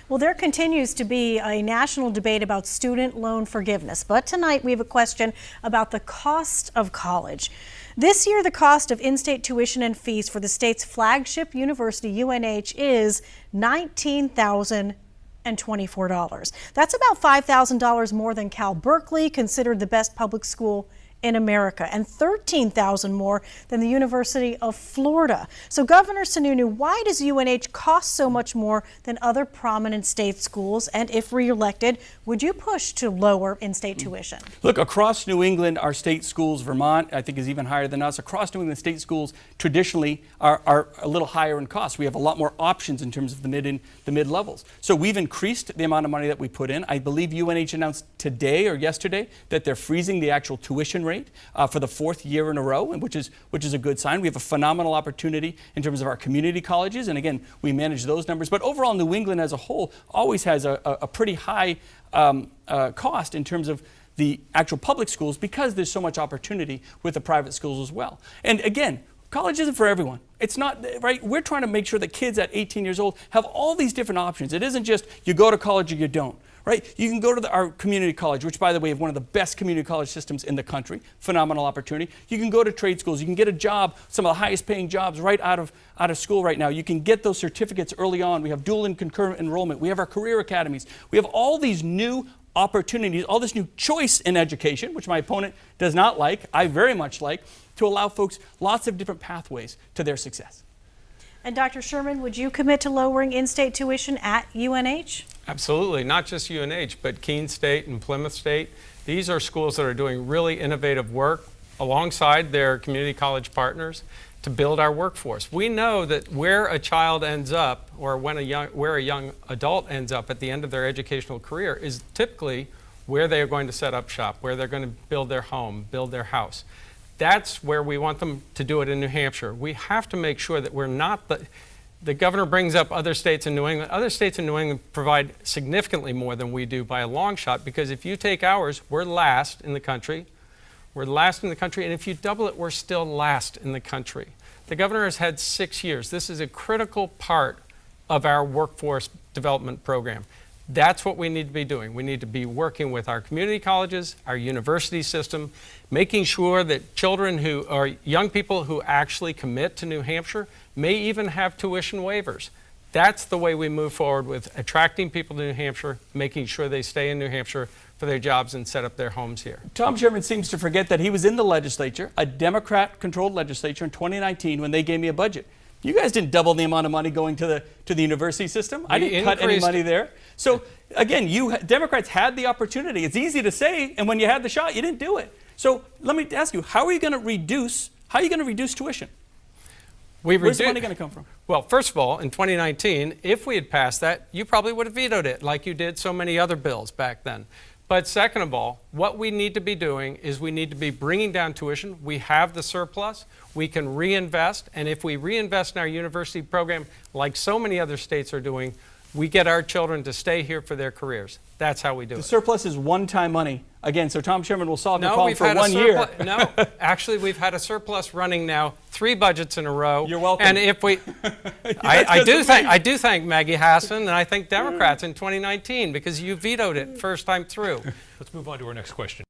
Well, there continues to be a national debate about student loan forgiveness, but tonight we have a question about the cost of college. This year, the cost of in-state tuition and fees for the state's flagship university, UNH, is $19,024. That's about $5,000 more than Cal Berkeley, considered the best public school in America, and $13,000 more than the University of Florida. So Governor Sununu, why does UNH cost so much more than other prominent state schools? And if reelected, would you push to lower in-state tuition? Look, across New England, our state schools, Vermont, I think is even higher than us. Across New England, state schools traditionally are a little higher in cost. We have a lot more options in terms of the mid levels. So we've increased the amount of money that we put in. I believe UNH announced today or yesterday that they're freezing the actual tuition rate for the 4th year in a row, which is a good sign. We have a phenomenal opportunity in terms of our community colleges, and again, we manage those numbers. But overall, New England as a whole always has a pretty high cost in terms of the actual public schools because there's so much opportunity with the private schools as well. And again, college isn't for everyone. It's not, right? We're trying to make sure that kids at 18 years old have all these different options. It isn't just you go to college or you don't. Right? You can go to our community college, which, by the way, is one of the best community college systems in the country. Phenomenal opportunity. You can go to trade schools. You can get a job, some of the highest paying jobs right out of school right now. You can get those certificates early on. We have dual and concurrent enrollment. We have our career academies. We have all these new opportunities, all this new choice in education, which my opponent does not like, I very much like, to allow folks lots of different pathways to their success. And Dr. Sherman, would you commit to lowering in-state tuition at UNH? Absolutely, not just UNH, but Keene State and Plymouth State. These are schools that are doing really innovative work alongside their community college partners to build our workforce. We know that where a child ends up, or where a young adult ends up at the end of their educational career, is typically where they are going to set up shop, where they're going to build their home, build their house. That's where we want them to do it in New Hampshire. We have to make sure that we're not the governor brings up other states in New England. Other states in New England provide significantly more than we do by a long shot, because if you take ours, we're last in the country. We're last in the country, and if you double it, we're still last in the country. The governor has had 6 years. This is a critical part of our workforce development program. That's what we need to be doing. We need to be working with our community colleges, our university system, making sure that children who are young people who actually commit to New Hampshire may even have tuition waivers. That's the way we move forward with attracting people to New Hampshire, making sure they stay in New Hampshire for their jobs and set up their homes here. Tom Sherman seems to forget that he was in the legislature, a Democrat-controlled legislature in 2019 when they gave me a budget. You guys didn't double the amount of money going to the university system. I didn't cut any money there. So again, Democrats had the opportunity. It's easy to say, and when you had the shot, you didn't do it. So let me ask you, how are you going to reduce tuition? Where's the money going to come from? Well, first of all, in 2019, if we had passed that, you probably would have vetoed it like you did so many other bills back then. But second of all, what we need to be doing is we need to be bringing down tuition. We have the surplus. We can reinvest. And if we reinvest in our university program, like so many other states are doing, we get our children to stay here for their careers. That's how we do it. The surplus is one-time money. Again, so Tom Sherman will solve the problem for 1 year. No, actually, we've had a surplus running now 3 budgets in a row. You're welcome. And if we, I do thank Maggie Hassan, and I thank Democrats in 2019 because you vetoed it first time through. Let's move on to our next question.